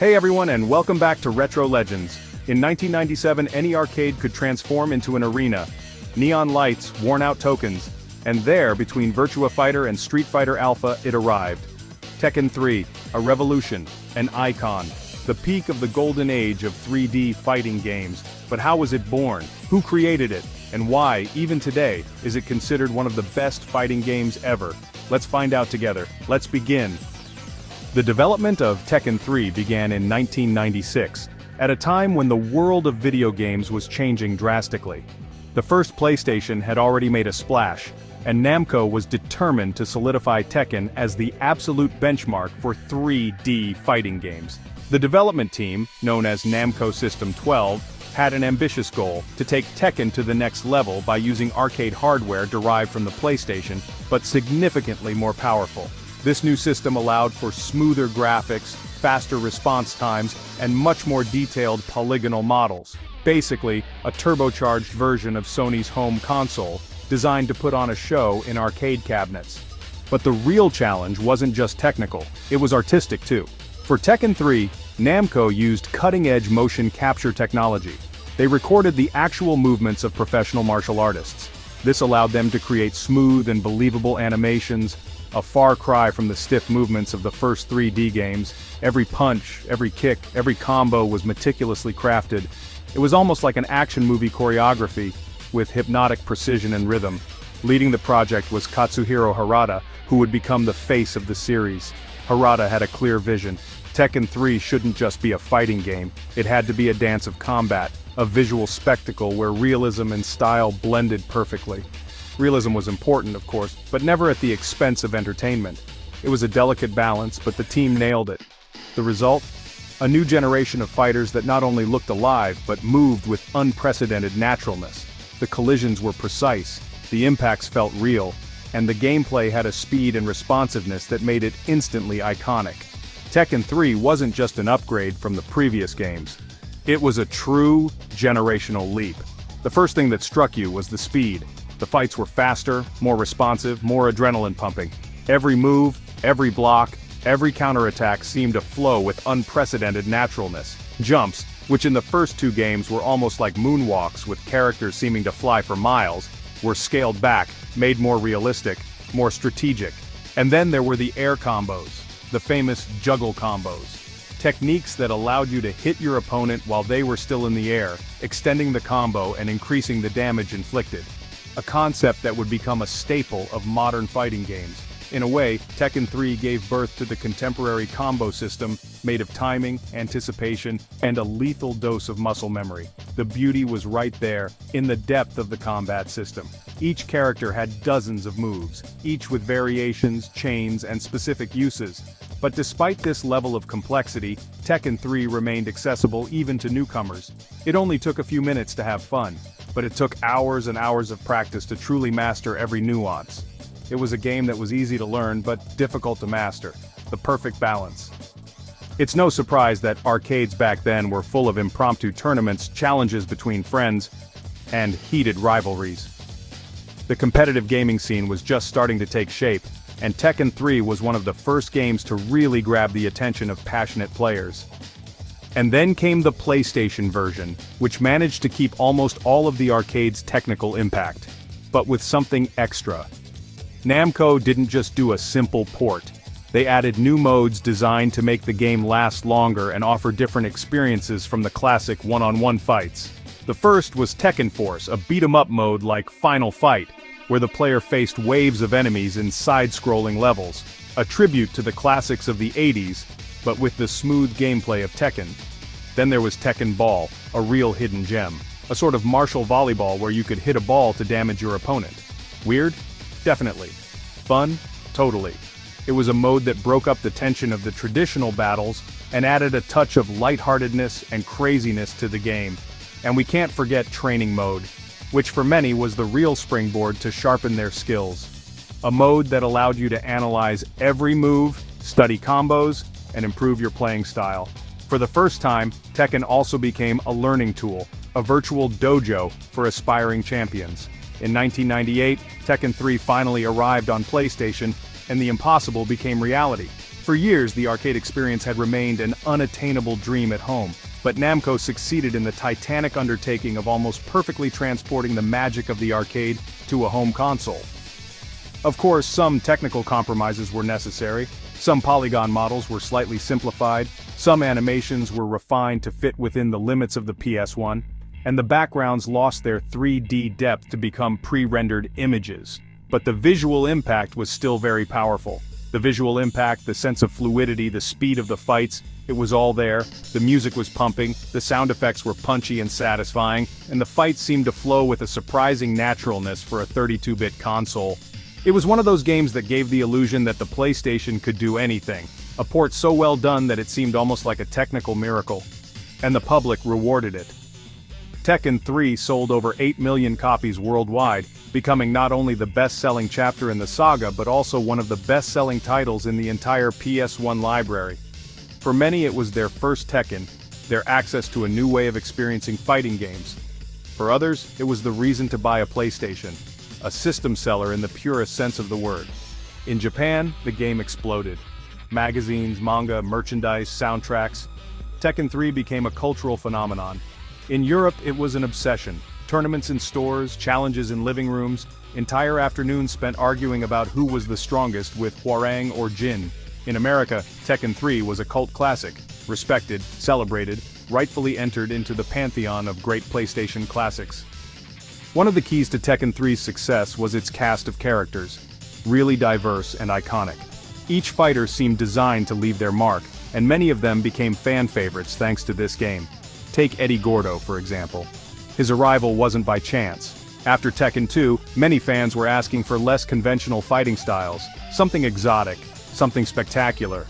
Hey everyone, and welcome back to Retro Legends. In 1997, any arcade could transform into an arena. Neon lights, worn-out tokens, and there, between Virtua Fighter and Street Fighter Alpha, it arrived. Tekken 3, a revolution, an icon, the peak of the golden age of 3D fighting games. But how was it born? Who created it? And why, even today, is it considered one of the best fighting games ever? Let's find out together. Let's begin. The development of Tekken 3 began in 1996, at a time when the world of video games was changing drastically. The first PlayStation had already made a splash, and Namco was determined to solidify Tekken as the absolute benchmark for 3D fighting games. The development team, known as Namco System 12, had an ambitious goal to take Tekken to the next level by using arcade hardware derived from the PlayStation, but significantly more powerful. This new system allowed for smoother graphics, faster response times, and much more detailed polygonal models. Basically, a turbocharged version of Sony's home console, designed to put on a show in arcade cabinets. But the real challenge wasn't just technical, it was artistic too. For Tekken 3, Namco used cutting-edge motion capture technology. They recorded the actual movements of professional martial artists. This allowed them to create smooth and believable animations, a far cry from the stiff movements of the first 3D games. Every punch, every kick, every combo was meticulously crafted. It was almost like an action movie choreography, with hypnotic precision and rhythm. Leading the project was Katsuhiro Harada, who would become the face of the series. Harada had a clear vision. Tekken 3 shouldn't just be a fighting game, it had to be a dance of combat, a visual spectacle where realism and style blended perfectly. Realism was important, of course, but never at the expense of entertainment. It was a delicate balance, but the team nailed it. The result? A new generation of fighters that not only looked alive, but moved with unprecedented naturalness. The collisions were precise, the impacts felt real, and the gameplay had a speed and responsiveness that made it instantly iconic. Tekken 3 wasn't just an upgrade from the previous games. It was a true generational leap. The first thing that struck you was the speed. The fights were faster, more responsive, more adrenaline pumping. Every move, every block, every counterattack seemed to flow with unprecedented naturalness. Jumps, which in the first two games were almost like moonwalks with characters seeming to fly for miles, were scaled back, made more realistic, more strategic. And then there were the air combos, the famous juggle combos. Techniques that allowed you to hit your opponent while they were still in the air, extending the combo and increasing the damage inflicted. A concept that would become a staple of modern fighting games. In a way, Tekken 3 gave birth to the contemporary combo system, made of timing, anticipation, and a lethal dose of muscle memory. The beauty was right there, in the depth of the combat system. Each character had dozens of moves, each with variations, chains, and specific uses. But despite this level of complexity, Tekken 3 remained accessible even to newcomers. It only took a few minutes to have fun, but it took hours and hours of practice to truly master every nuance. It was a game that was easy to learn but difficult to master, the perfect balance. It's no surprise that arcades back then were full of impromptu tournaments, challenges between friends, and heated rivalries. The competitive gaming scene was just starting to take shape, and Tekken 3 was one of the first games to really grab the attention of passionate players. And then came the PlayStation version, which managed to keep almost all of the arcade's technical impact, but with something extra. Namco didn't just do a simple port. They added new modes designed to make the game last longer and offer different experiences from the classic one-on-one fights. The first was Tekken Force, a beat-em-up mode like Final Fight, where the player faced waves of enemies in side-scrolling levels, a tribute to the classics of the 80s, but with the smooth gameplay of Tekken. Then there was Tekken Ball, a real hidden gem, a sort of martial volleyball where you could hit a ball to damage your opponent. Weird? Definitely. Fun? Totally. It was a mode that broke up the tension of the traditional battles and added a touch of lightheartedness and craziness to the game. And we can't forget Training Mode, which for many was the real springboard to sharpen their skills. A mode that allowed you to analyze every move, study combos, and improve your playing style. For the first time, Tekken also became a learning tool, a virtual dojo for aspiring champions. In 1998, Tekken 3 finally arrived on PlayStation, and the impossible became reality. For years, the arcade experience had remained an unattainable dream at home, but Namco succeeded in the titanic undertaking of almost perfectly transporting the magic of the arcade to a home console. Of course, some technical compromises were necessary. Some polygon models were slightly simplified, some animations were refined to fit within the limits of the PS1, and the backgrounds lost their 3D depth to become pre-rendered images. But the visual impact was still very powerful. The visual impact, the sense of fluidity, the speed of the fights, it was all there. The music was pumping, the sound effects were punchy and satisfying, and the fights seemed to flow with a surprising naturalness for a 32-bit console. It was one of those games that gave the illusion that the PlayStation could do anything, a port so well done that it seemed almost like a technical miracle. And the public rewarded it. Tekken 3 sold over 8 million copies worldwide, becoming not only the best-selling chapter in the saga but also one of the best-selling titles in the entire PS1 library. For many it was their first Tekken, their access to a new way of experiencing fighting games. For others, it was the reason to buy a PlayStation, a system seller in the purest sense of the word. In Japan, the game exploded. Magazines, manga, merchandise, soundtracks. Tekken 3 became a cultural phenomenon. In Europe, it was an obsession. Tournaments in stores, challenges in living rooms, entire afternoons spent arguing about who was the strongest with Hwoarang or Jin. In America, Tekken 3 was a cult classic, respected, celebrated, rightfully entered into the pantheon of great PlayStation classics. One of the keys to Tekken 3's success was its cast of characters, really diverse and iconic. Each fighter seemed designed to leave their mark, and many of them became fan favorites thanks to this game. Take Eddie Gordo, for example. His arrival wasn't by chance. After Tekken 2, many fans were asking for less conventional fighting styles, something exotic, something spectacular.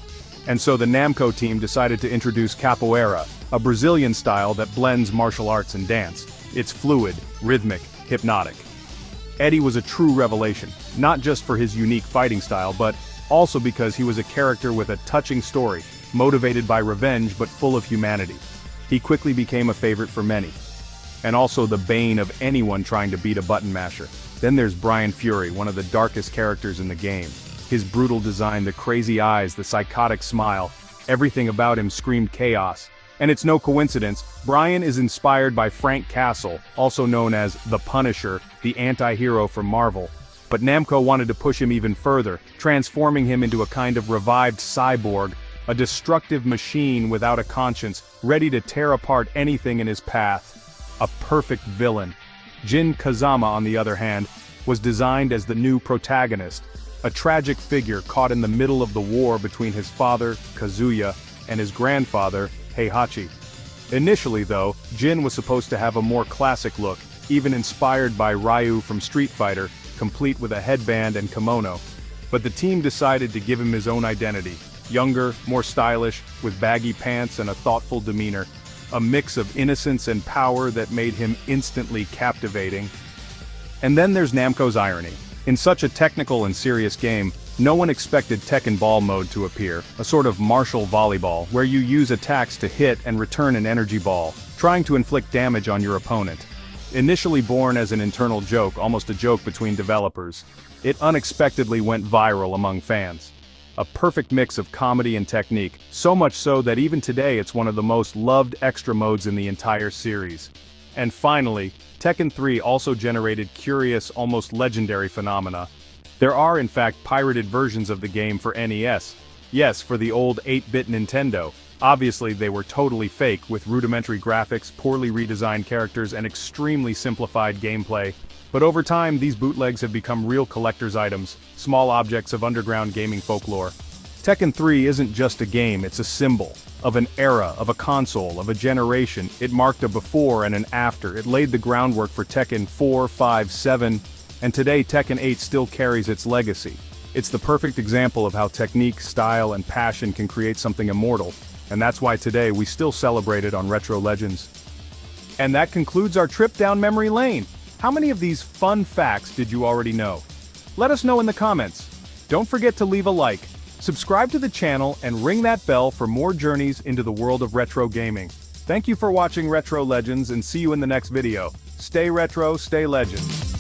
And so the Namco team decided to introduce capoeira, a Brazilian style that blends martial arts and dance. It's fluid, rhythmic, hypnotic. Eddie was a true revelation, not just for his unique fighting style, but also because he was a character with a touching story, motivated by revenge but full of humanity. He quickly became a favorite for many, and also the bane of anyone trying to beat a button masher. Then there's Brian Fury, one of the darkest characters in the game. His brutal design, the crazy eyes, the psychotic smile, everything about him screamed chaos. And it's no coincidence, Brian is inspired by Frank Castle, also known as the Punisher, the anti-hero from Marvel. But Namco wanted to push him even further, transforming him into a kind of revived cyborg, a destructive machine without a conscience, ready to tear apart anything in his path. A perfect villain. Jin Kazama, on the other hand, was designed as the new protagonist, a tragic figure caught in the middle of the war between his father, Kazuya, and his grandfather, Heihachi. Initially though, Jin was supposed to have a more classic look, even inspired by Ryu from Street Fighter, complete with a headband and kimono. But the team decided to give him his own identity. Younger, more stylish, with baggy pants and a thoughtful demeanor. A mix of innocence and power that made him instantly captivating. And then there's Namco's irony. In such a technical and serious game, no one expected Tekken Ball mode to appear, a sort of martial volleyball, where you use attacks to hit and return an energy ball, trying to inflict damage on your opponent. Initially born as an internal joke, almost a joke between developers, it unexpectedly went viral among fans. A perfect mix of comedy and technique, so much so that even today it's one of the most loved extra modes in the entire series. And finally, Tekken 3 also generated curious, almost legendary phenomena. There are in fact pirated versions of the game for NES. Yes, for the old 8-bit Nintendo. Obviously they were totally fake, with rudimentary graphics, poorly redesigned characters, and extremely simplified gameplay. But over time, these bootlegs have become real collector's items, small objects of underground gaming folklore. Tekken 3 isn't just a game, it's a symbol. Of an era, of a console, of a generation. It marked a before and an after. It laid the groundwork for Tekken 4, 5, 7, and today Tekken 8 still carries its legacy. It's the perfect example of how technique, style, and passion can create something immortal, and that's why today we still celebrate it on Retro Legends. And that concludes our trip down memory lane. How many of these fun facts did you already know? Let us know in the comments. Don't forget to leave a like, subscribe to the channel, and ring that bell for more journeys into the world of retro gaming. Thank you for watching Retro Legends, and see you in the next video. Stay retro, stay legend.